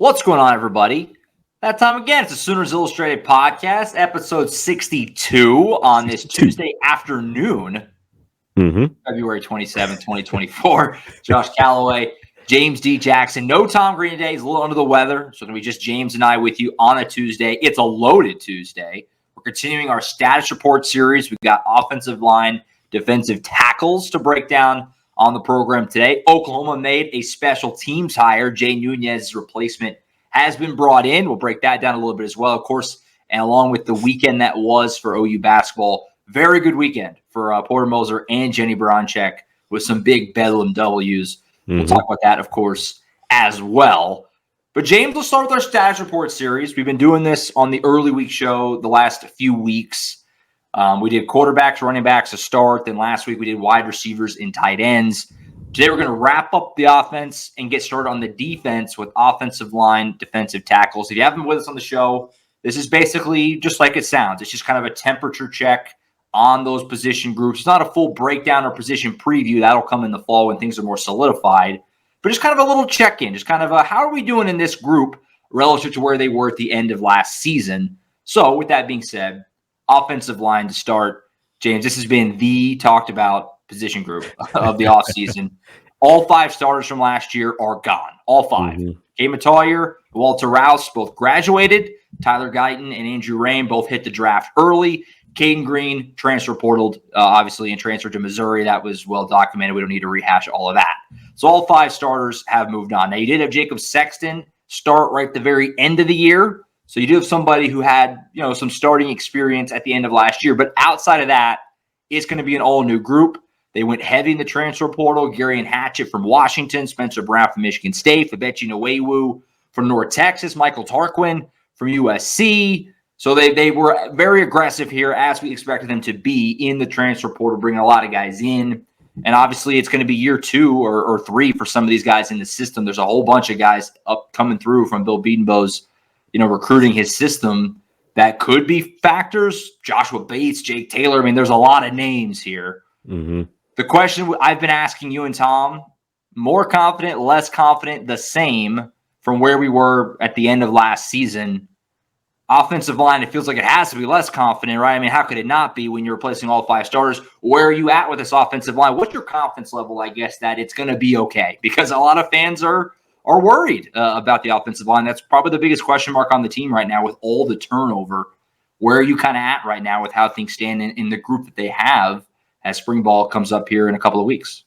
What's going on, everybody? That time again, it's the Sooners Illustrated podcast, episode 62 on this Tuesday afternoon, February 27th, 2024. Josh Callaway, James D. Jackson. No Tom Green today. He's a little under the weather, so it'll be just James and I with you on a Tuesday. It's a loaded Tuesday. We're continuing our status report series. We've got offensive line, defensive tackles to break down on the program today. Oklahoma made a special teams hire. Jay Nunez's replacement has been brought in. We'll break that down a little bit as well, of course, and along with the weekend that was for OU basketball. Very good weekend for Porter Moser and Jenny Baranczyk with some big Bedlam W's. We'll talk about that, of course, as well. But James, let's start with our status report series. We've been doing this on the early week show the last few weeks. We did quarterbacks, running backs to start. Then last week we did wide receivers and tight ends. Today we're going to wrap up the offense and get started on the defense with offensive line, defensive tackles. If you haven't been with us on the show, this is basically just like it sounds. It's just kind of a temperature check on those position groups. It's not a full breakdown or position preview. That'll come in the fall when things are more solidified. But just kind of a little check-in, just kind of how are we doing in this group relative to where they were at the end of last season. So with that being said, offensive line to start. James, this has been the talked about position group of the offseason. All five starters from last year are gone. All five. Kate Matawyer, Walter Rouse both graduated. Tyler Guyton and Andrew Rain both hit the draft early. Caden Green transfer portaled, obviously, and transferred to Missouri. That was well documented. We don't need to rehash all of that. So all five starters have moved on. Now, you did have Jacob Sexton start right at the very end of the year. So you do have somebody who had, some starting experience at the end of last year. But outside of that, it's going to be an all-new group. They went heavy in the transfer portal. Garion Hatchett from Washington, Spencer Brown from Michigan State, Fabechi Nwewu from North Texas, Michael Tarquin from USC. So they were very aggressive here, as we expected them to be in the transfer portal, bringing a lot of guys in. And obviously, it's going to be year two or three for some of these guys in the system. There's a whole bunch of guys up coming through from Bill Bedenbaugh's, recruiting his system that could be factors. Joshua Bates, Jake Taylor. I mean, there's a lot of names here. The question I've been asking you and Tom, more confident, less confident, the same from where we were at the end of last season. Offensive line, it feels like it has to be less confident, right? I mean, how could it not be when you're replacing all five starters? Where are you at with this offensive line? What's your confidence level, I guess, that it's going to be okay? Because a lot of fans are worried about the offensive line. That's probably the biggest question mark on the team right now with all the turnover. Where are you kind of at right now with how things stand in the group that they have as spring ball comes up here in a couple of weeks?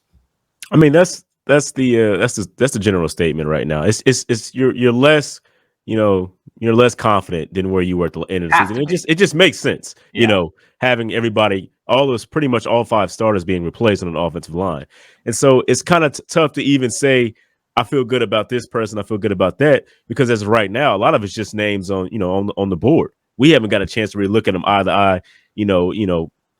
I mean, that's the general statement right now. It's you're less, you're less confident than where you were at the end of the season. It just makes sense, having everybody, pretty much all five starters being replaced on an offensive line. And so it's kind of tough to even say, I feel good about this person, I feel good about that, because as of right now, a lot of it's just names on the board. We haven't got a chance to really look at them eye to eye,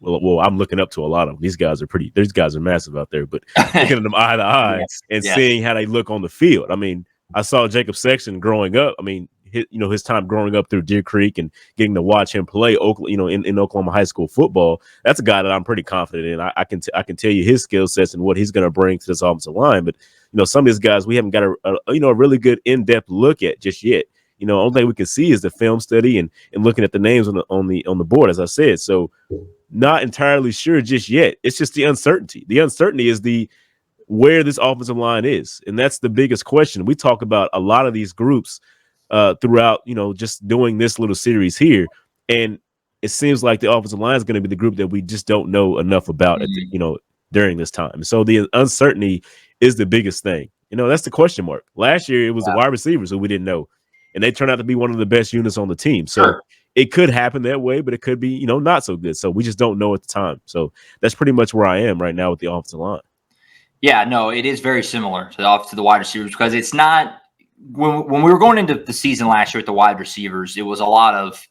Well, I'm looking up to a lot of them. These guys are massive out there, but looking at them eye to eye and seeing how they look on the field. I mean, I saw Jacob Sexton growing up. I mean, his time growing up through Deer Creek and getting to watch him play, in Oklahoma high school football. That's a guy that I'm pretty confident in. I can tell you his skill sets and what he's going to bring to this offensive line. But some of these guys we haven't got a really good in-depth look at just yet. Only thing we can see is the film study and looking at the names on the board, as I said. So not entirely sure just yet. It's just the uncertainty. The uncertainty is where this offensive line is. And that's the biggest question. We talk about a lot of these groups throughout, just doing this little series here. And it seems like the offensive line is going to be the group that we just don't know enough about during this time. So the uncertainty is the biggest thing. That's the question mark. Last year, it was the wide receivers who we didn't know. And they turned out to be one of the best units on the team. So it could happen that way, but it could be, not so good. So we just don't know at the time. So that's pretty much where I am right now with the offensive line. Yeah, no, it is very similar to the wide receivers, because it's not when we were going into the season last year with the wide receivers, it was a lot of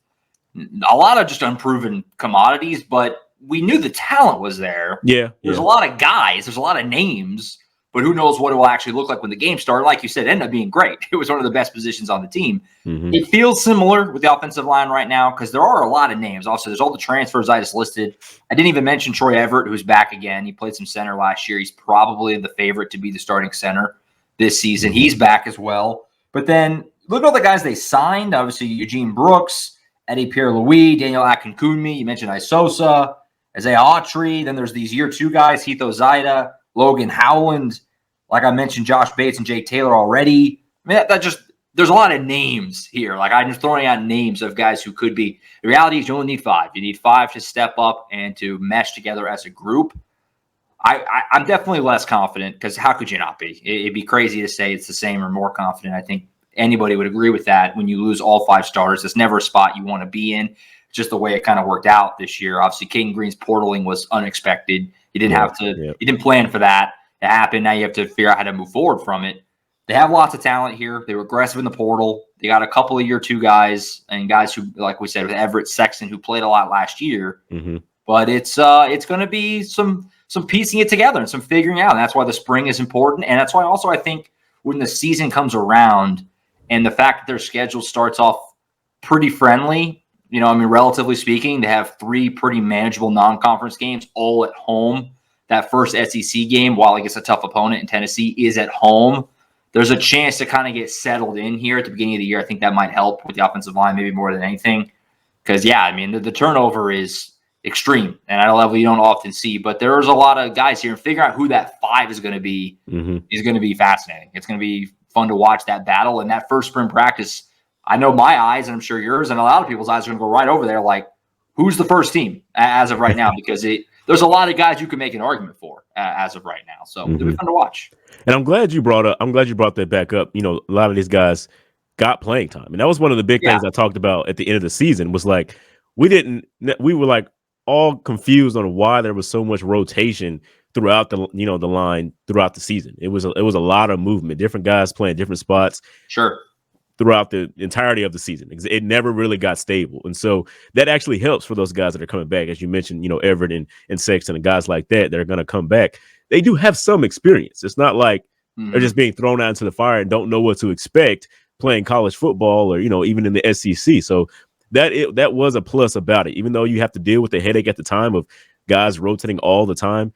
just unproven commodities, but we knew the talent was there. There's a lot of guys, there's a lot of names, but who knows what it will actually look like when the game started. Like you said, it ended up being great. It was one of the best positions on the team. It feels similar with the offensive line right now because there are a lot of names. Also, there's all the transfers I just listed. I didn't even mention Troy Everett, who's back again. He played some center last year. He's probably the favorite to be the starting center this season. He's back as well. But then, look at all the guys they signed. Obviously, Eugene Brooks, Eddie Pierre-Louis, Daniel Akinkunmi. You mentioned Isosa, Isaiah Autry. Then there's these year 2 guys, Heath Ozida, Logan Howland. Like I mentioned, Josh Bates and Jake Taylor already. I mean, that just there's a lot of names here. Like I'm just throwing out names of guys who could be. The reality is you only need 5. You need 5 to step up and to mesh together as a group. I'm definitely less confident because how could you not be? It'd be crazy to say it's the same or more confident. I think anybody would agree with that. When you lose all 5 starters, it's never a spot you want to be in. Just the way it kind of worked out this year. Obviously, Caden Green's portaling was unexpected. You didn't have to. You didn't plan for that to happen. Now you have to figure out how to move forward from it. They have lots of talent here. They were aggressive in the portal. They got a couple of year 2 guys and guys who, like we said, with Everett Sexton, who played a lot last year. Mm-hmm. But it's going to be some piecing it together and some figuring out. And that's why the spring is important. And that's why also I think when the season comes around and the fact that their schedule starts off pretty friendly, relatively speaking, to have 3 pretty manageable non-conference games all at home. That first SEC game, while against a tough opponent in Tennessee, is at home. There's a chance to kind of get settled in here at the beginning of the year. I think that might help with the offensive line maybe more than anything. Because, the turnover is extreme and at a level you don't often see. But there's a lot of guys here, and figuring out who that 5 is going to be is going to be fascinating. It's going to be fun to watch that battle. And that first spring practice, I know my eyes, and I'm sure yours and a lot of people's eyes are going to go right over there like, who's the first team as of right now? Because there's a lot of guys you can make an argument for as of right now. So it'll be fun to watch. And I'm glad you brought that back up. A lot of these guys got playing time. And that was one of the big things I talked about at the end of the season was like, we were like all confused on why there was so much rotation throughout the line throughout the season. It was a lot of movement, different guys playing different spots. Sure. Throughout the entirety of the season. It never really got stable. And so that actually helps for those guys that are coming back. As you mentioned, Everett and Sexton and guys like that are going to come back. They do have some experience. It's not like they're just being thrown out into the fire and don't know what to expect playing college football or, even in the SEC. So that was a plus about it. Even though you have to deal with the headache at the time of guys rotating all the time,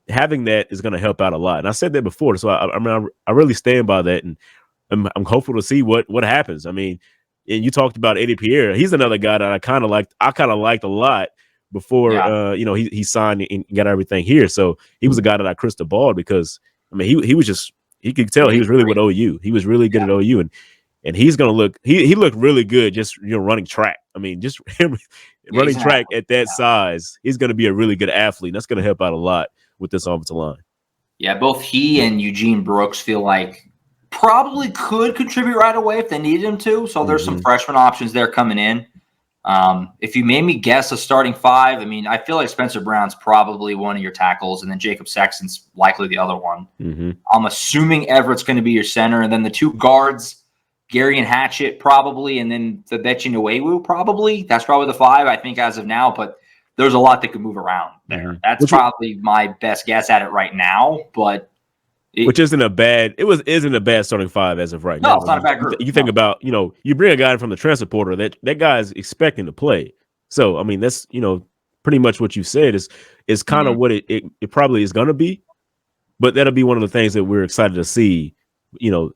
having that is going to help out a lot. And I said that before. So I really stand by that. And I'm hopeful to see what happens. I mean, and you talked about Eddie Pierre. He's another guy that I kind of liked a lot before he signed and got everything here. So he was a guy that I crystal balled because he was just, he could tell he was really with OU. He was really good at OU, and he's gonna look. He looked really good just running track. I mean, just him running track at that size. He's gonna be a really good athlete. That's gonna help out a lot with this offensive line. Yeah, both he and Eugene Brooks feel like probably could contribute right away if they needed him to. So there's some freshman options there coming in. If you made me guess a starting 5, I feel like Spencer Brown's probably one of your tackles, and then Jacob Sexton's likely the other one. I'm assuming Everett's going to be your center, and then the 2 guards, Gary and Hatchett probably, and then Febechi Nwewu probably. That's probably the 5, I think, as of now, but there's a lot that could move around there. That's probably my best guess at it right now, but which isn't a bad starting 5 as of right now. No, it's not a bad group. You think about, you bring a guy from the transfer portal that guy is expecting to play. So, that's, pretty much what you said is kind of what it probably is going to be. But that'll be one of the things that we're excited to see,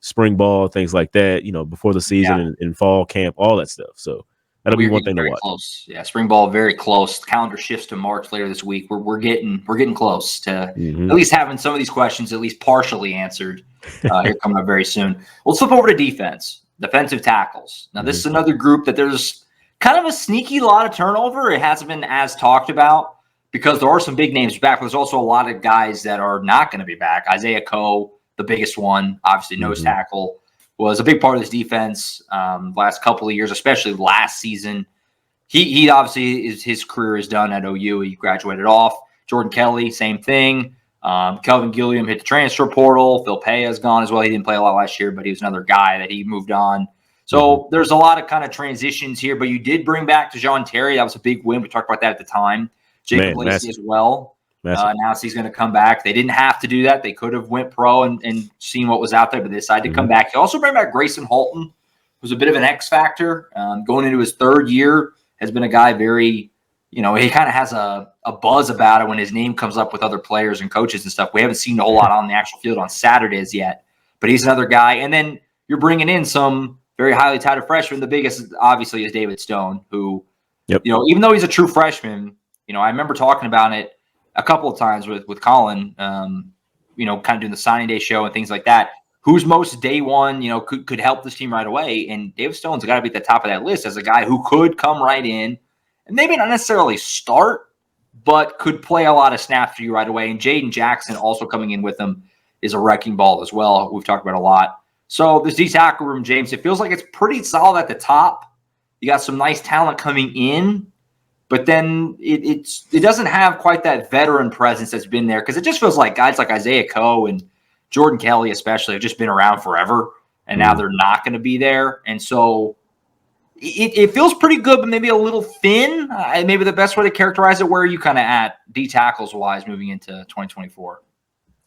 spring ball, things like that, before the season and fall camp, all that stuff. So that'll be one thing to watch. Close. Yeah, spring ball very close. Calendar shifts to March later this week. We're getting close to at least having some of these questions at least partially answered. Here coming up very soon. Let's flip over to defense, defensive tackles. Now this is another group that there's kind of a sneaky lot of turnover. It hasn't been as talked about because there are some big names back, but there's also a lot of guys that are not going to be back. Isaiah Coe, the biggest one, obviously nose tackle, was a big part of this defense last couple of years, especially last season. He obviously his career is done at OU. He graduated off. Jordan Kelly, same thing. Kelvin Gilliam hit the transfer portal. Phil Paya is gone as well. He didn't play a lot last year, but he was another guy that he moved on. So there's a lot of kind of transitions here, but you did bring back DeJoun Terry. That was a big win. We talked about that at the time. Jacob Lacey as well. Now he's going to come back. They didn't have to do that. They could have went pro and seen what was out there, but they decided to come back. He also bring back Grayson Halton, who's a bit of an X factor. Going into his 3rd year, has been a guy very, he kind of has a buzz about it when his name comes up with other players and coaches and stuff. We haven't seen a whole lot on the actual field on Saturdays yet, but he's another guy. And then you're bringing in some very highly touted freshman. The biggest, obviously, is David Stone, who, Yep. even though he's a true freshman, I remember talking about it a couple of times with Colin, kind of doing the signing day show and things like that. Who's most day one, could help this team right away. And David Stone's got to be at the top of that list as a guy who could come right in and maybe not necessarily start, but could play a lot of snaps for you right away. And Jaden Jackson also coming in with him is a wrecking ball as well. We've talked about a lot. So this D tackle room, James, it feels like it's pretty solid at the top. You got some nice talent coming in, but then it doesn't have quite that veteran presence that's been there, because it just feels like guys like Isaiah Coe and Jordan Kelly especially have just been around forever, and now they're not going to be there. And so it feels pretty good, but maybe a little thin. Maybe the best way to characterize it. Where are you kind of at D tackles wise moving into 2024?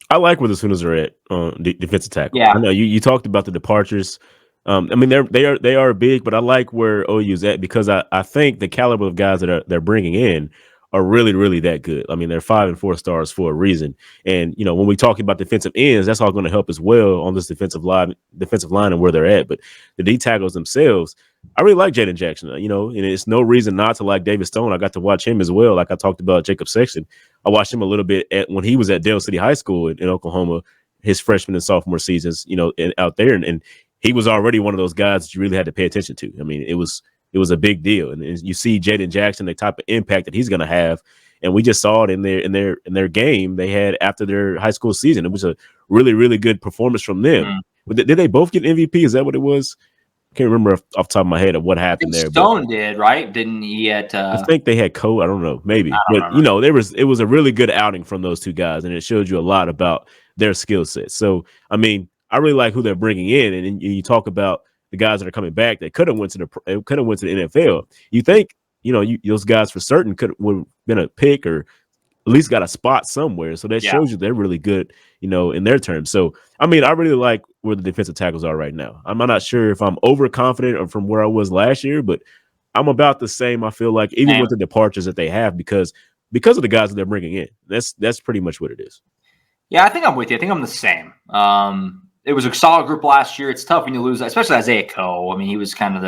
I like where the Sooners are at defensive tackle. Yeah, I know you talked about the departures. I mean, they are big, but I like where OU's at, because I think the caliber of guys that they're bringing in are really, really that good. I mean, they're 5 and 4 stars for a reason. And when we talk about defensive ends, that's all going to help as well on this defensive line and where they're at. But the D tackles themselves, I really like Jaden Jackson. And it's no reason not to like David Stone. I got to watch him as well. Like I talked about Jacob Sexton, I watched him a little bit when he was at Dale City High School in Oklahoma, his freshman and sophomore seasons. Out there, and he was already one of those guys that you really had to pay attention to. I mean, it was a big deal, and you see Jaden Jackson, the type of impact that he's going to have, and we just saw it in their game they had after their high school season. It was a really, really good performance from them. Mm-hmm. Did they both get MVP? Is that what it was? I can't remember off the top of my head of what happened there. Stone did, right? Didn't he? I think they had Cole. I don't know, maybe, but it was a really good outing from those two guys, and it showed you a lot about their skill set. So, I mean, I really like who they're bringing in, and you talk about the guys that are coming back that could have went to the NFL. You think those guys for certain would have been a pick, or at least got a spot somewhere. So that shows you they're really good, in their terms. So, I mean, I really like where the defensive tackles are right now. I'm not sure if I'm overconfident or from where I was last year, but I'm about the same. I feel like even with the departures that they have, because of the guys that they're bringing in. That's pretty much what it is. Yeah, I think I'm with you. I think I'm the same. It was a solid group last year. It's tough when you lose, especially Isaiah Coe. I mean, he was kind of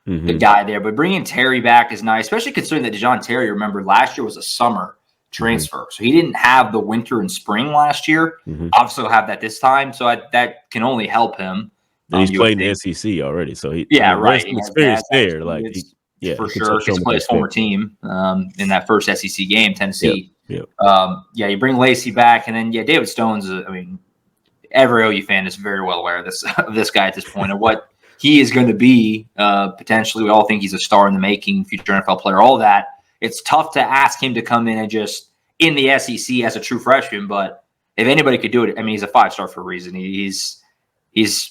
the guy there. But bringing Terry back is nice, especially considering that DeJohn Terry, remember, last year was a summer transfer. So he didn't have the winter and spring last year. Obviously, he'll have that this time. So that can only help him. And he's played in the SEC already. So he right. Some experience there. For sure. He gets to play his former team in that first SEC game, Tennessee. Yep. You bring Lacey back, and then David Stone's. Every OU fan is very well aware of this guy at this point, and what he is going to be potentially. We all think he's a star in the making, future NFL player, all that. It's tough to ask him to come in and just in the SEC as a true freshman, but if anybody could do it, I mean, he's a 5-star for a reason. He's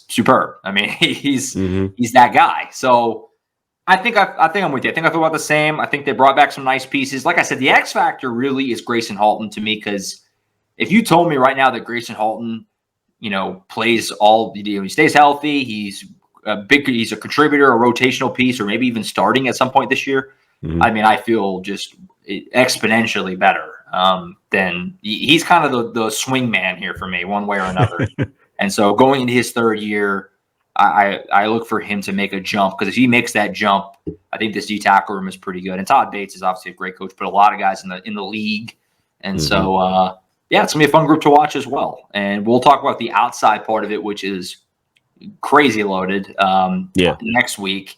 superb. I mean, he's that guy. So I think I'm with you. I think I feel about the same. I think they brought back some nice pieces. Like I said, the X factor really is Grayson Halton to me, because if you told me right now that Grayson Halton, plays he stays healthy, he's a contributor, a rotational piece, or maybe even starting at some point this year. I mean, I feel just exponentially better. Then he's kind of the swing man here for me, one way or another. And so going into his third year, I look for him to make a jump, because if he makes that jump, I think this D tackle room is pretty good. And Todd Bates is obviously a great coach, but a lot of guys in the league. And so, it's going to be a fun group to watch as well. And we'll talk about the outside part of it, which is crazy loaded next week.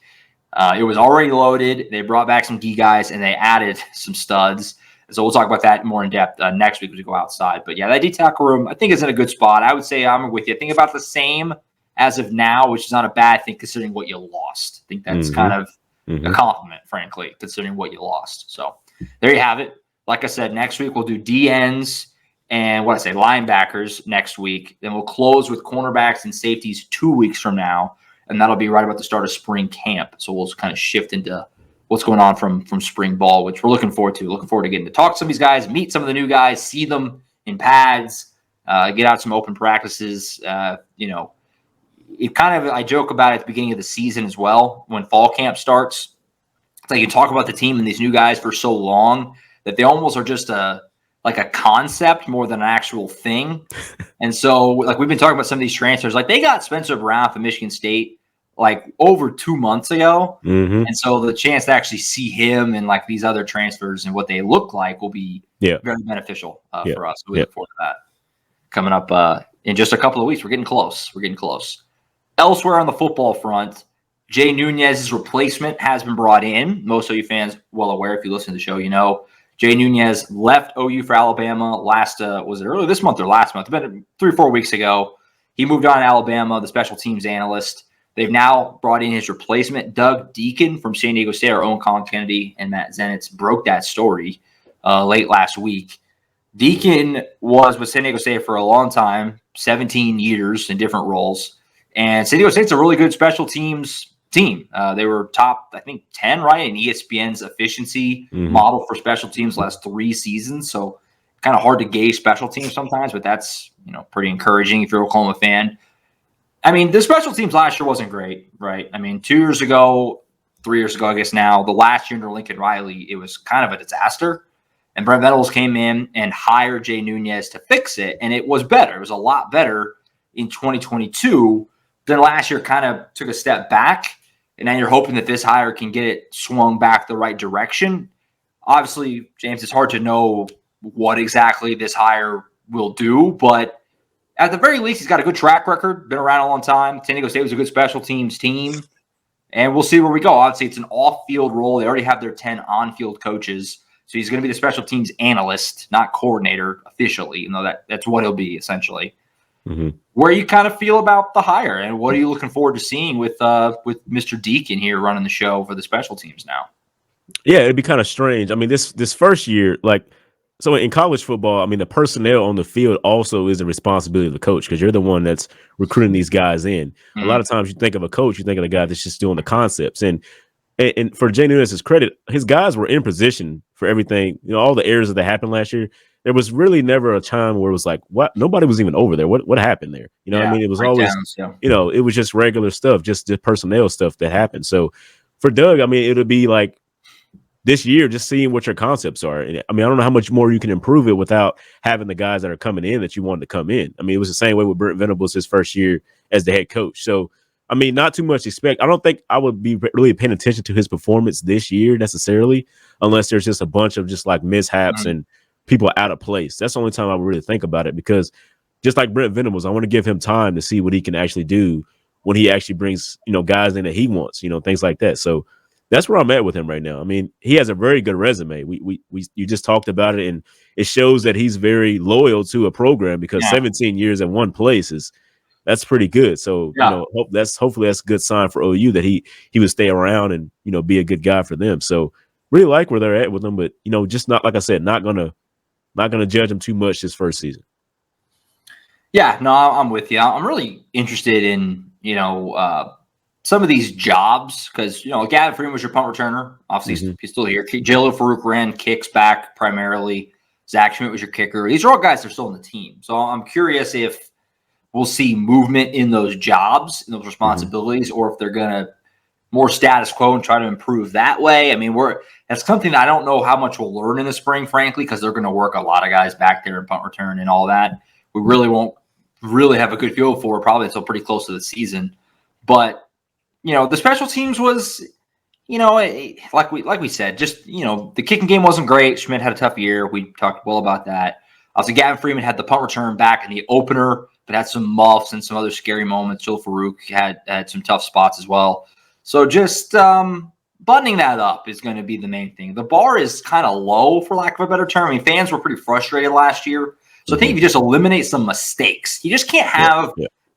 It was already loaded. They brought back some key guys, and they added some studs. So we'll talk about that more in depth next week as we go outside. But that D tackle room, I think, is in a good spot. I would say I'm with you. I think about the same as of now, which is not a bad thing considering what you lost. I think that's kind of a compliment, frankly, considering what you lost. So there you have it. Like I said, next week we'll do DNs and linebackers next week. Then we'll close with cornerbacks and safeties 2 weeks from now. And that'll be right about the start of spring camp. So we'll kind of shift into what's going on from spring ball, which we're looking forward to. Looking forward to getting to talk to some of these guys, meet some of the new guys, see them in pads, get out some open practices. It kind of, I joke about it at the beginning of the season as well. When fall camp starts, it's like you talk about the team and these new guys for so long that they almost are just a concept more than an actual thing. And so, we've been talking about some of these transfers, they got Spencer Brown from Michigan State like over 2 months ago. Mm-hmm. And so the chance to actually see him and like these other transfers and what they look like will be very beneficial for us. So we look forward to that coming up in just a couple of weeks. We're getting close. Elsewhere on the football front, Jay Nunez's replacement has been brought in. Most OU fans well aware, if you listen to the show, you know. Jay Nunez left OU for Alabama was it earlier this month or last month? It's been 3 or 4 weeks ago. He moved on to Alabama, the special teams analyst. They've now brought in his replacement, Doug Deacon from San Diego State. Our own Colin Kennedy and Matt Zenitz broke that story late last week. Deacon was with San Diego State for a long time, 17 years in different roles. And San Diego State's a really good special teams team. They were top, I think, 10, right, in ESPN's efficiency model for special teams last 3 seasons. So kind of hard to gauge special teams sometimes, but that's, pretty encouraging if you're a Oklahoma fan. I mean, the special teams last year wasn't great, right? I mean, 2 years ago, 3 years ago, I guess now, the last year under Lincoln Riley, it was kind of a disaster. And Brent Venables came in and hired Jay Nunez to fix it, and it was better. It was a lot better in 2022 than last year. Kind of took a step back, and now you're hoping that this hire can get it swung back the right direction. Obviously, James, it's hard to know what exactly this hire will do, but at the very least, he's got a good track record, been around a long time. San Diego State was a good special teams team, and we'll see where we go. Obviously, it's an off-field role. They already have their 10 on-field coaches, so he's going to be the special teams analyst, not coordinator officially, even though that's what he'll be essentially. Mm-hmm. Where you kind of feel about the hire, and what are you looking forward to seeing with Mr. Deacon here running the show for the special teams now? Yeah, it'd be kind of strange. I mean, this first year, so in college football, I mean, the personnel on the field also is the responsibility of the coach because you're the one that's recruiting these guys in. Mm-hmm. A lot of times you think of a coach, you think of the guy that's just doing the concepts. And for Jay Nunez's credit, his guys were in position for everything. All the errors that happened last year, there was really never a time where it was like, what? Nobody was even over there. What happened there? I mean, it was always, it was just regular stuff, just the personnel stuff that happened. So for Doug, I mean, it'll be like, this year, just seeing what your concepts are. And I mean, I don't know how much more you can improve it without having the guys that are coming in that you wanted to come in. I mean, it was the same way with Brent Venables his first year as the head coach. So, I mean, not too much expect. I don't think I would be really paying attention to his performance this year necessarily, unless there's just a bunch of just like mishaps and people out of place. That's the only time I would really think about it because just like Brent Venables, I want to give him time to see what he can actually do when he actually brings, guys in that he wants, things like that. So, that's where I'm at with him right now. I mean, he has a very good resume. You just talked about it, and it shows that he's very loyal to a program because 17 years at one place that's pretty good. So hopefully that's a good sign for OU that he would stay around and be a good guy for them. So really like where they're at with him, but just not, like I said, not gonna judge him too much this first season. Yeah, no, I'm with you. I'm really interested in some of these jobs, because, Gavin Freeman was your punt returner. Obviously, he's still here. Jalil Farouk ran kicks back primarily. Zach Schmidt was your kicker. These are all guys that are still on the team. So I'm curious if we'll see movement in those jobs, in those responsibilities, or if they're going to more status quo and try to improve that way. I mean, that's something I don't know how much we'll learn in the spring, frankly, because they're going to work a lot of guys back there in punt return and all that. We really won't really have a good feel for it probably until pretty close to the season. But the special teams was, like we said, just, the kicking game wasn't great. Schmidt had a tough year. We talked well about that. Also, Gavin Freeman had the punt return back in the opener, but had some muffs and some other scary moments. Joe Farouk had some tough spots as well. So just buttoning that up is going to be the main thing. The bar is kind of low, for lack of a better term. I mean, fans were pretty frustrated last year. So I think if you just eliminate some mistakes, you just can't have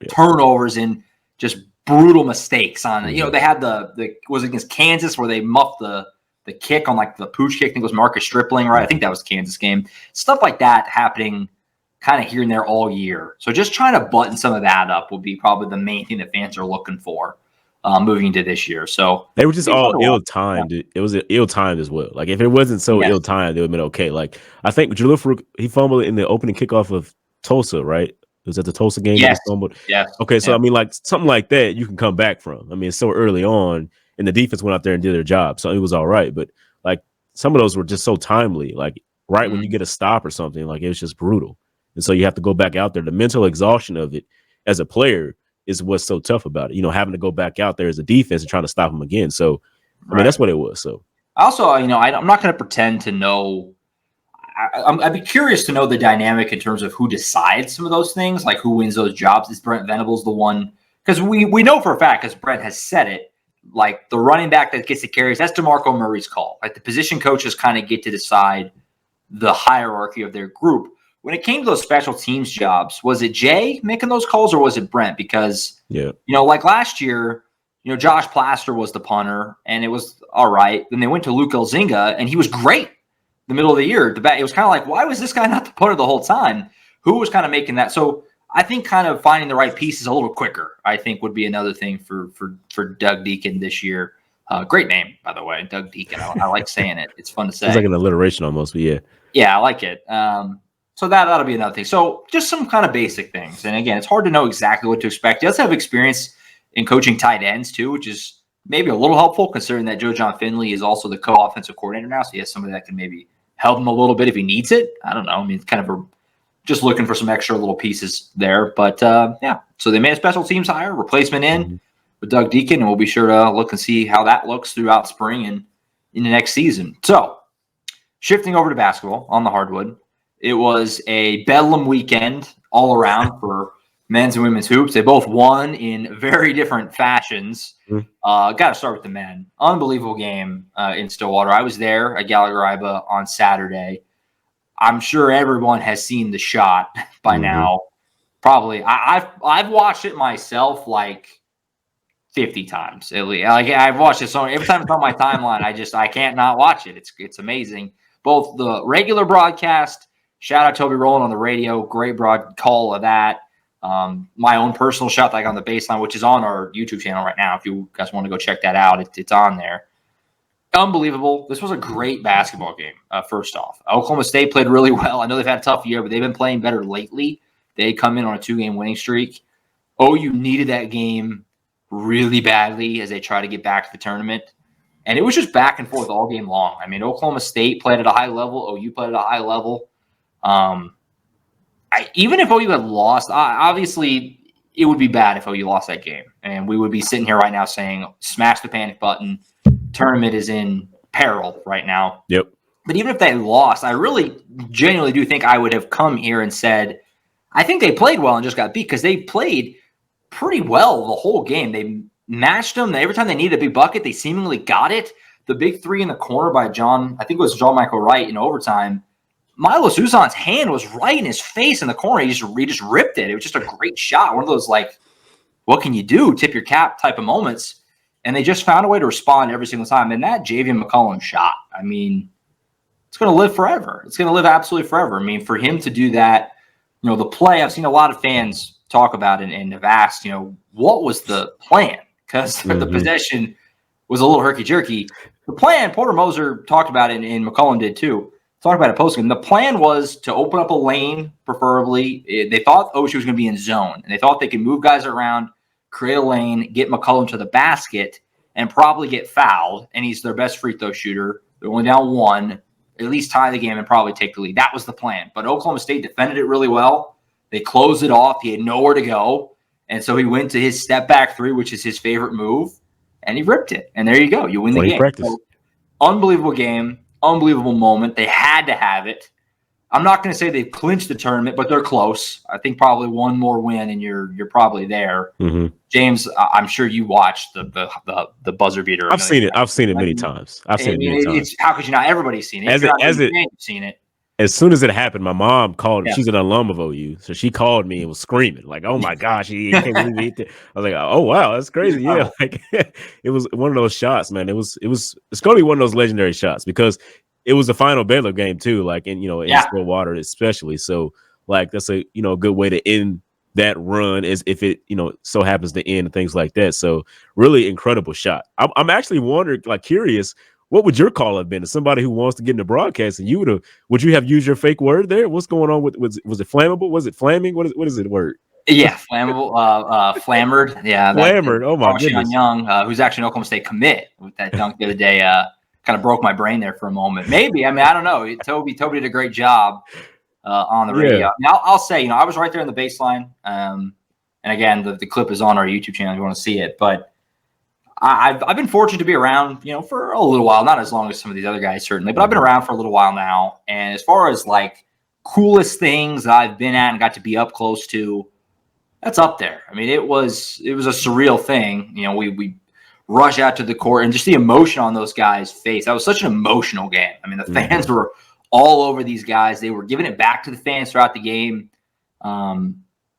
turnovers and just brutal mistakes on it. They had the was it against Kansas where they muffed the kick on like the pooch kick. I think it was Marcus Stripling, right? I think that was Kansas game. Stuff like that happening kind of here and there all year. So just trying to button some of that up will be probably the main thing that fans are looking for moving into this year. So they were just all ill-timed. Yeah. It was ill-timed as well. Like if it wasn't so ill-timed, it would have been okay. Like I think Jalil Farouk, he fumbled in the opening kickoff of Tulsa, right? It was at the Tulsa game. Yes. Yeah. Okay. So, I mean, like something like that, you can come back from. I mean, it's so early on, and the defense went out there and did their job. So it was all right. But like some of those were just so timely. Like when you get a stop or something, like it was just brutal. And so you have to go back out there. The mental exhaustion of it as a player, is what's so tough about it. Having to go back out there as a defense and trying to stop them again. So, I mean, that's what it was. So, also, I'm not going to pretend to know. I'd be curious to know the dynamic in terms of who decides some of those things, like who wins those jobs. Is Brent Venables the one? Because we know for a fact, because Brent has said it, like the running back that gets the carries, that's DeMarco Murray's call. Like the position coaches kind of get to decide the hierarchy of their group. When it came to those special teams jobs, was it Jay making those calls or was it Brent? Because, like last year, Josh Plaster was the punter and it was all right. Then they went to Luke Elzinga and he was great. The middle of the year, it was kind of like, why was this guy not the punter the whole time? Who was kind of making that? So I think kind of finding the right pieces a little quicker, I think would be another thing for Doug Deacon this year. Great name, by the way, Doug Deacon. I like saying it. It's fun to say. It's like an alliteration almost, but yeah. Yeah, I like it. So that'll be another thing. So just some kind of basic things. And again, it's hard to know exactly what to expect. He does have experience in coaching tight ends too, which is maybe a little helpful considering that Joe John Finley is also the co-offensive coordinator now. So he has somebody that can maybe help him a little bit if he needs it. I don't know. I mean, it's kind of just looking for some extra little pieces there. But, so they made a special teams hire, replacement in with Doug Deacon, and we'll be sure to look and see how that looks throughout spring and in the next season. So shifting over to basketball on the hardwood, it was a Bedlam weekend all around for men's and women's hoops. They both won in very different fashions. Got to start with the men. Unbelievable game in Stillwater. I was there at Gallagher-Iba on Saturday. I'm sure everyone has seen the shot by now. Probably. I've watched it myself like 50 times at least. Like I've watched it so every time it's on my timeline, I can't not watch it. It's amazing. Both the regular broadcast. Shout out Toby Rowland on the radio. Great broad call of that. My own personal shot like on the baseline, which is on our YouTube channel right now. If you guys want to go check that out, it's on there. Unbelievable. This was a great basketball game, first off. Oklahoma State played really well. I know they've had a tough year, but they've been playing better lately. They come in on a 2-game winning streak. OU needed that game really badly as they try to get back to the tournament. And it was just back and forth all game long. I mean, Oklahoma State played at a high level. OU played at a high level. Even if OU had lost, obviously it would be bad if OU lost that game. And we would be sitting here right now saying, smash the panic button. Tournament is in peril right now. Yep. But even if they lost, I really genuinely do think I would have come here and said, I think they played well and just got beat because they played pretty well the whole game. They matched them. Every time they needed a big bucket, they seemingly got it. The big three in the corner by John, I think it was John Michael Wright in overtime. Milo Susan's hand was right in his face in the corner. He just ripped it. It was just a great shot. One of those, like, what can you do? Tip your cap type of moments. And they just found a way to respond every single time. And that Javian McCollum shot, I mean, it's going to live forever. It's going to live absolutely forever. I mean, for him to do that, the play, I've seen a lot of fans talk about it and have asked, what was the plan? Because the possession was a little herky-jerky. The plan, Porter Moser talked about it, and McCollum did too. Talked about it post-game. The plan was to open up a lane, preferably. They thought OSU was going to be in zone, and they thought they could move guys around, create a lane, get McCollum to the basket, and probably get fouled. And he's their best free throw shooter. They're only down one, at least tie the game and probably take the lead. That was the plan. But Oklahoma State defended it really well. They closed it off. He had nowhere to go. And so he went to his step back three, which is his favorite move, and he ripped it. And there you go. You win the game. So, unbelievable game. Unbelievable moment. They had to have it. I'm not going to say they've clinched the tournament, but they're close. I think probably one more win and you're probably there. James, I'm sure you watched the buzzer beater. I've seen it. I've seen it many times. I've seen it many times. How could you not? Everybody's seen it. You've seen it. As soon as it happened, my mom called. Yeah. She's an alum of OU, so she called me and was screaming like, "Oh my gosh, he can't believe it!" I was like, "Oh wow, that's crazy!" Yeah, like it was one of those shots, man. It's going to be one of those legendary shots because it was the final Bedlam game too, like in Stillwater especially. So like that's a good way to end that run as if it so happens to end and things like that. So really incredible shot. I'm actually wondering, like curious. What would your call have been to somebody who wants to get into broadcasting? Would you have used your fake word there? What's going on with was it flammable? Was it flaming? What is it word? Yeah, flammable, flammered. Yeah, flammered. Oh my goodness. Young, who's actually an Oklahoma State commit with that dunk the other day, kind of broke my brain there for a moment. Maybe I mean I don't know. Toby did a great job on the radio. Yeah. Now I'll say I was right there in the baseline, and And again, the clip is on our YouTube channel if you want to see it. But I've been fortunate to be around, for a little while, not as long as some of these other guys, certainly, but I've been around for a little while now. And as far as like coolest things that I've been at and got to be up close to, that's up there. I mean, it was a surreal thing. We rush out to the court and just the emotion on those guys' face. That was such an emotional game. I mean, the fans were all over these guys. They were giving it back to the fans throughout the game.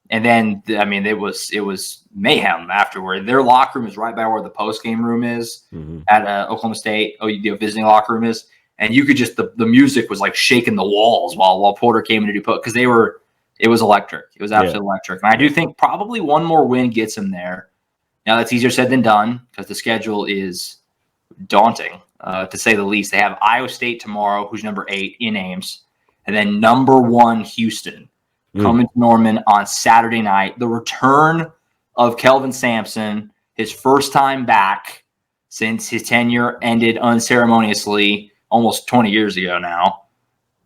And then, I mean, it was mayhem afterward. Their locker room is right by where the post-game room is at Oklahoma State. Visiting locker room is. And you could just, the music was like shaking the walls while Porter came in to do post, because it was electric. It was absolutely electric. And I do think probably one more win gets them there. Now, that's easier said than done because the schedule is daunting, to say the least. They have Iowa State tomorrow, who's number 8 in Ames, and then number 1 Houston coming to Norman on Saturday night. The return of Kelvin Sampson, his first time back since his tenure ended unceremoniously almost 20 years ago now.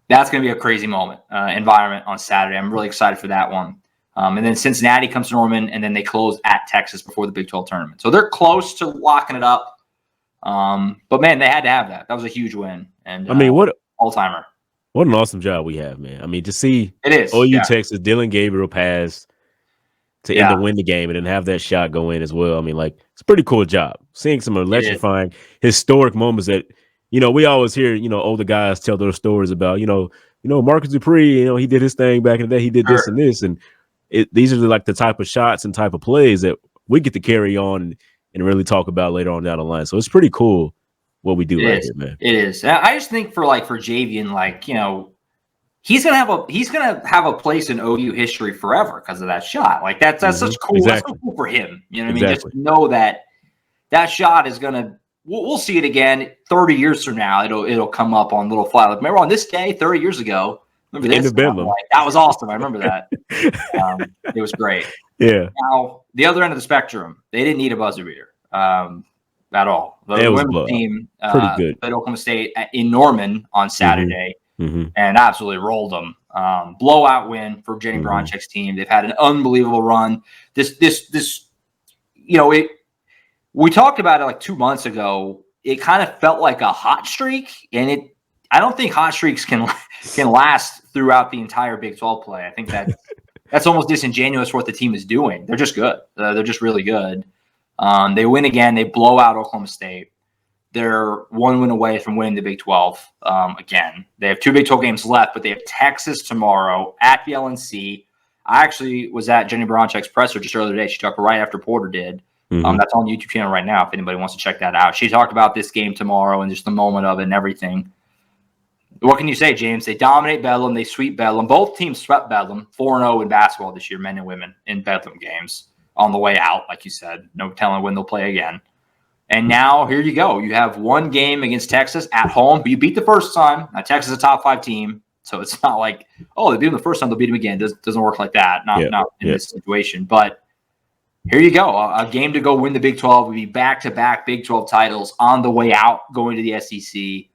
That's going to be a crazy environment on Saturday. I'm really excited for that one. And then Cincinnati comes to Norman, and then they close at Texas before the Big 12 tournament. So they're close to locking it up. But, man, they had to have that. That was a huge win. And I mean, what all-timer. What an awesome job we have, man. I mean, to see Texas, Dylan Gabriel pass to end to win the game and then have that shot go in as well. I mean, like, it's a pretty cool job. Seeing some electrifying, historic moments that, we always hear, older guys tell those stories about, Marcus Dupree, he did his thing back in the day. He did this and this. And these are like the type of shots and type of plays that we get to carry on and really talk about later on down the line. So it's pretty cool what we do here, man. It is. I just think for Javian, he's gonna have a place in OU history forever because of that shot. Like that's such cool. Exactly. That's so cool for him. You know what I mean? Just know that shot is gonna. We'll see it again 30 years from now. It'll come up on little flat. Like, remember on this day 30 years ago. Remember this? Bedlam. That was awesome. I remember that. It was great. Yeah. Now the other end of the spectrum, they didn't need a buzzer beater. At all. The women's team pretty good at Oklahoma State in Norman on Saturday and absolutely rolled them. Blowout win for Jenny Bronchek's team. They've had an unbelievable run. We talked about it like 2 months ago. It kind of felt like a hot streak, and I don't think hot streaks can last throughout the entire Big 12 play. I think that's almost disingenuous for what the team is doing. They're just good. They're just really good. They win again. They blow out Oklahoma State. They're 1 win away from winning the Big 12 again. They have 2 Big 12 games left, but they have Texas tomorrow at the LNC. I actually was at Jenny Bronchek's presser just earlier today. She talked right after Porter did. That's on the YouTube channel right now if anybody wants to check that out. She talked about this game tomorrow and just the moment of it and everything. What can you say, James? They dominate Bedlam. They sweep Bedlam. Both teams swept Bedlam 4-0 in basketball this year, men and women, in Bedlam games. On the way out, like you said, no telling when they'll play again. And now here you go. You have 1 game against Texas at home. You beat the first time. Now, Texas is a top 5 team, so it's not like, they beat them the first time, they'll beat them again. It doesn't work like that. Not in this situation. But here you go. A game to go win the Big 12. We'll be back-to-back Big 12 titles on the way out, going to the SEC.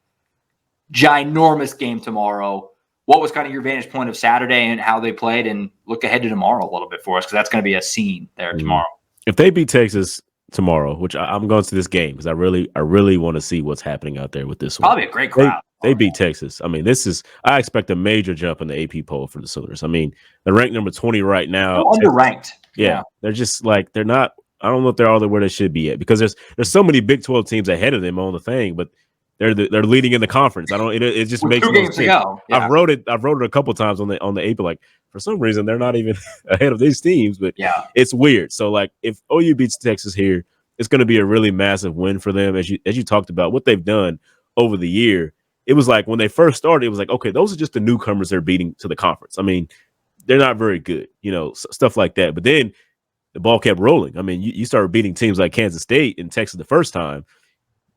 Ginormous game tomorrow. What was kind of your vantage point of Saturday and how they played, and look ahead to tomorrow a little bit for us, because that's going to be a scene there tomorrow. If they beat Texas tomorrow, which I'm going to this game because I really want to see what's happening out there with this one. Probably a great crowd. They beat Texas. I mean, I expect a major jump in the AP poll for the Sooners. I mean, they're ranked number 20 right now. Underranked. Yeah, they're just like they're not. I don't know if they're all the where they should be at, because there's so many Big 12 teams ahead of them on the thing, but they're leading in the conference. I don't. It just makes 2 games to go. Yeah. I've wrote it a couple times on the AP. Like, for some reason they're not even ahead of these teams, but it's weird. So like if OU beats Texas here, it's going to be a really massive win for them. As you talked about what they've done over the year, it was like when they first started, it was like, okay, those are just the newcomers they're beating to the conference. I mean, they're not very good, stuff like that. But then the ball kept rolling. I mean, you started beating teams like Kansas State and Texas the first time.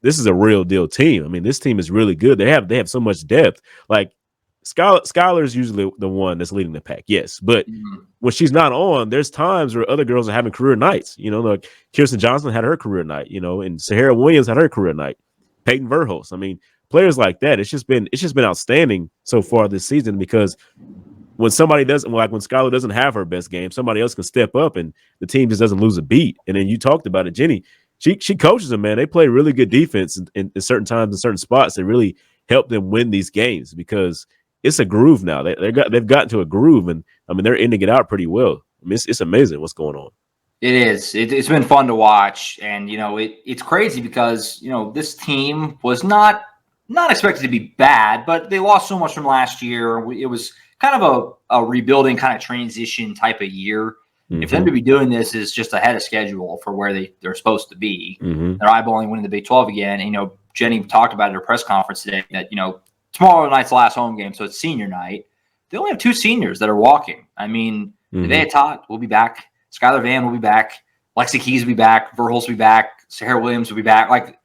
This is a real deal team. I mean, this team is really good. They have so much depth. Like Skylar is usually the one that's leading the pack, yes. But when she's not on, there's times where other girls are having career nights. Like Kirsten Johnson had her career night, and Sahara Williams had her career night. Peyton Verhulst. I mean, players like that. It's just been outstanding so far this season, because when somebody doesn't, like when Skylar doesn't have her best game, somebody else can step up and the team just doesn't lose a beat. And then you talked about it, Jenny. She coaches them, man. They play really good defense in certain times in certain spots that really help them win these games because it's a groove now. They've gotten to a groove, and I mean they're ending it out pretty well. I mean it's amazing what's going on. It is. It's been fun to watch, and it's crazy because this team was not expected to be bad, but they lost so much from last year. It was kind of a rebuilding, kind of transition type of year. Mm-hmm. If them to be doing this is just ahead of schedule for where they're supposed to be, they're eyeballing winning the Big 12 again. Jenny talked about at her press conference today that tomorrow night's the last home game, so it's senior night. They only have 2 seniors that are walking. I mean, Nevaeh Tot will be back. Skylar Vann will be back. Lexi Keys will be back. Verhulst will be back. Sarah Williams will be back. Like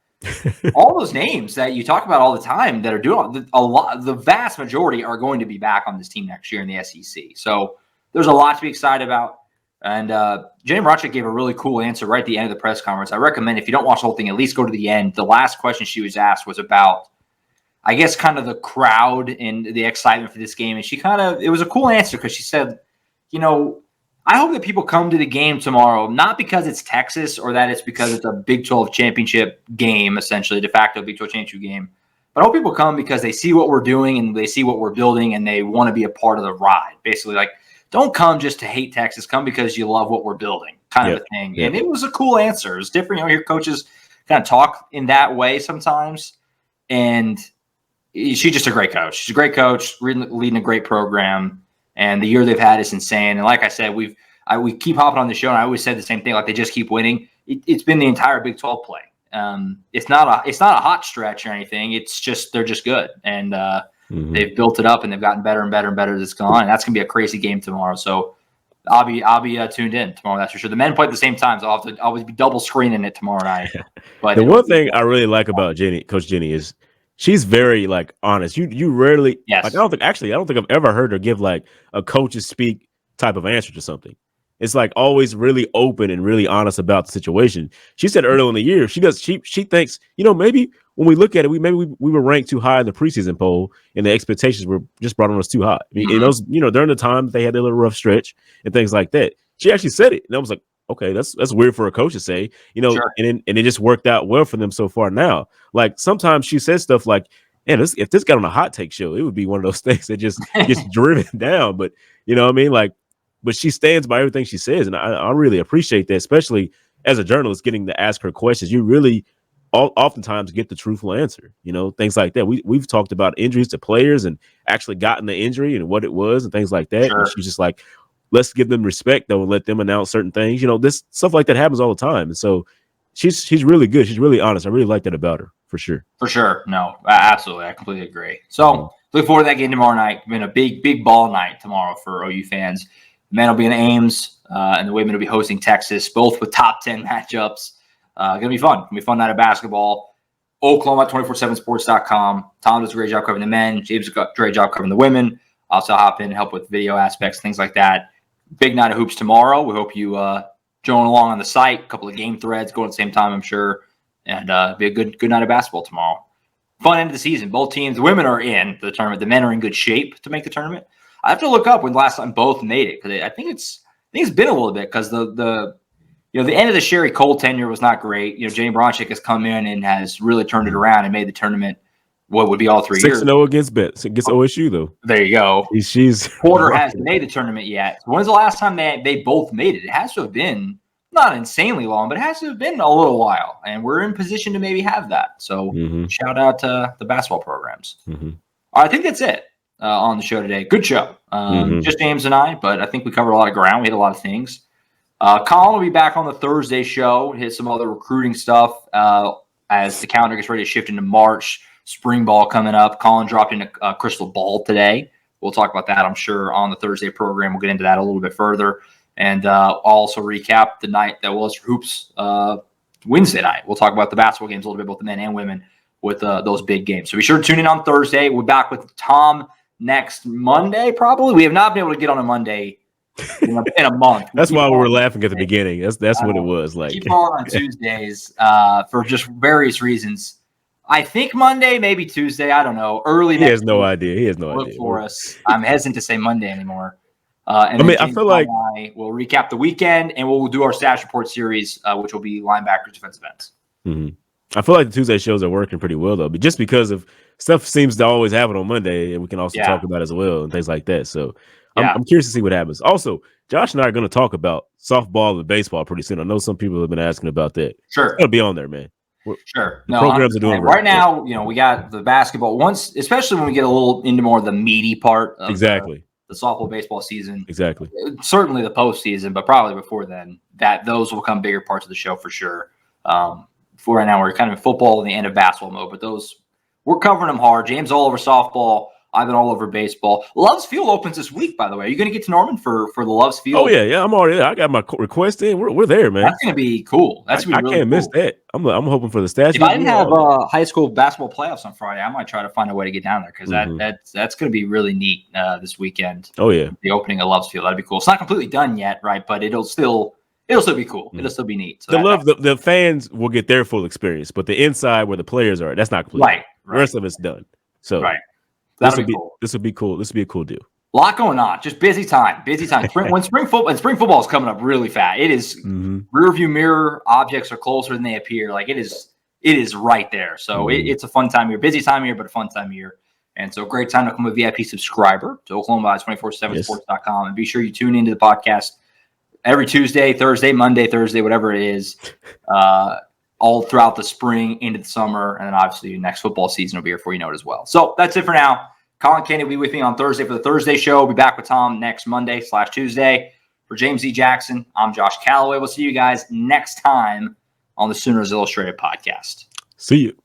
all those names that you talk about all the time that are doing a lot, the vast majority are going to be back on this team next year in the SEC. So there's a lot to be excited about. And Jenny Bronchick gave a really cool answer right at the end of the press conference. I recommend if you don't watch the whole thing, at least go to the end. The last question she was asked was about, I guess, kind of the crowd and the excitement for this game. And it was a cool answer because she said, I hope that people come to the game tomorrow, not because it's Texas or that it's because it's a Big 12 championship game, essentially, de facto Big 12 championship game. But I hope people come because they see what we're doing and they see what we're building and they want to be a part of the ride. Basically, like, don't come just to hate Texas. Come because you love what we're building, kind of a thing. And it was a cool answer. It's different. You hear coaches kind of talk in that way sometimes. And she's just a great coach. She's a great coach, leading a great program. And the year they've had is insane. And like I said, we keep hopping on the show, and I always said the same thing. Like, they just keep winning. It's been the entire Big 12 play. It's not a hot stretch or anything. It's just they're just good, and they've built it up, and they've gotten better and better and better as it's gone. And that's gonna be a crazy game tomorrow. So I'll be tuned in tomorrow. That's for sure. The men play at the same time, so I'll have to always be double screening it tomorrow night. But the one thing I really like about Coach Jenny, is she's very honest. You rarely, I don't think I've ever heard her give like a coach's speak type of answer to something. It's always really open and really honest about the situation. She said earlier in the year, she thinks, maybe when we look at it, we were ranked too high in the preseason poll and the expectations were just brought on us too high. I mean, those, during the time they had their little rough stretch and things like that. She actually said it. And I was like, okay, that's weird for a coach to say, sure. and it just worked out well for them so far now. Like sometimes she says stuff like, man, if this got on a hot take show, it would be one of those things that just gets driven down. But you know what I mean? But she stands by everything she says. And I really appreciate that, especially as a journalist getting to ask her questions. You really oftentimes get the truthful answer, things like that. We've talked about injuries to players and actually gotten the injury and what it was and things like that. Sure. And she's just like, let's give them respect, though, and let them announce certain things. This stuff like that happens all the time. And so she's really good. She's really honest. I really like that about her, for sure. For sure. No, absolutely. I completely agree. So look forward to that game tomorrow night. It's been a big ball night tomorrow for OU fans. The men will be in Ames, and the women will be hosting Texas, both with top 10 matchups. Going to be fun. Going to be a fun night of basketball. Oklahoma, 247sports.com. Tom does a great job covering the men. James does a great job covering the women. Also hop in and help with video aspects, things like that. Big night of hoops tomorrow. We hope you join along on the site. A couple of game threads going at the same time, I'm sure. And be a good night of basketball tomorrow. Fun end of the season. Both teams, the women are in the tournament. The men are in good shape to make the tournament. I have to look up when the last time both made it, because I think it's been a little bit, because the end of the Sherry Cole tenure was not great. Jenny Bronchick has come in and has really turned it around and made the tournament what would be all 3 years. 6-0 against OSU, though. There you go. She's Porter hasn't made the tournament yet. When's the last time they both made it? It has to have been not insanely long, but it has to have been a little while. And we're in position to maybe have that. So shout out to the basketball programs. All right, I think that's it on the show today. Good show. Just James and I, but I think we covered a lot of ground. We hit a lot of things. Colin will be back on the Thursday show, hit some other recruiting stuff as the calendar gets ready to shift into March. Spring ball coming up. Colin dropped in a crystal ball today. We'll talk about that, I'm sure, on the Thursday program. We'll get into that a little bit further. And I'll also recap the night that was hoops Wednesday night. We'll talk about the basketball games a little bit, both the men and women, with those big games. So be sure to tune in on Thursday. We're back with Tom next Monday, probably. We have not been able to get on a Monday in a month. That's why we were laughing at the beginning. That's what it was like. Keep on Tuesdays for just various reasons. I think Monday, maybe Tuesday. I don't know. Early He next has no week. idea. He has no Look idea. for us. I'm hesitant to say Monday anymore. And then I James feel like and I will recap the weekend, and we'll do our stash report series, which will be linebackers, defensive ends. I feel like the Tuesday shows are working pretty well though, but just because of stuff seems to always happen on Monday, and we can also talk about it as well and things like that. So I'm curious to see what happens. Also, Josh and I are going to talk about softball and baseball pretty soon. I know some people have been asking about that. Sure, it's going to be on there, man. Sure. The programs are doing great. Right now, we got the basketball once, especially when we get a little into more of the meaty part of the softball baseball season. Exactly. Certainly the postseason, but probably before then, those will become bigger parts of the show for sure. For right now, we're kind of in football and the end of basketball mode, but those we're covering them hard. James all over softball. I've been all over baseball. Love's Field opens this week, by the way. Are you going to get to Norman for the Love's Field? Oh yeah, I'm already there. I got my request in. We're there, man. That's going to be cool. That's going to be really I can't miss that. I'm hoping for the stats. If I didn't have high school basketball playoffs on Friday, I might try to find a way to get down there because that's going to be really neat this weekend. Oh yeah, the opening of Love's Field. That'd be cool. It's not completely done yet, right? But it'll still be cool. It'll still be neat. So the fans will get their full experience, but the inside where the players are, that's not complete. Right. The rest of it's done. So That'll be cool. This would be cool. This would be a cool deal. A lot going on. Just busy time. When spring football is coming up really fast. It is rear view mirror objects are closer than they appear. Like it is right there. So it's a fun time of year, busy time of year, but a fun time of year. And so great time to become a VIP subscriber to OklahomaVibes247sports.com. And be sure you tune into the podcast every Tuesday, Thursday, Monday, Thursday, whatever it is, all throughout the spring into the summer. And then obviously next football season will be here before you know it as well. So that's it for now. Colin Kennedy will be with me on Thursday for the Thursday show. We'll be back with Tom next Monday/Tuesday. For James E. Jackson, I'm Josh Callaway. We'll see you guys next time on the Sooners Illustrated podcast. See you.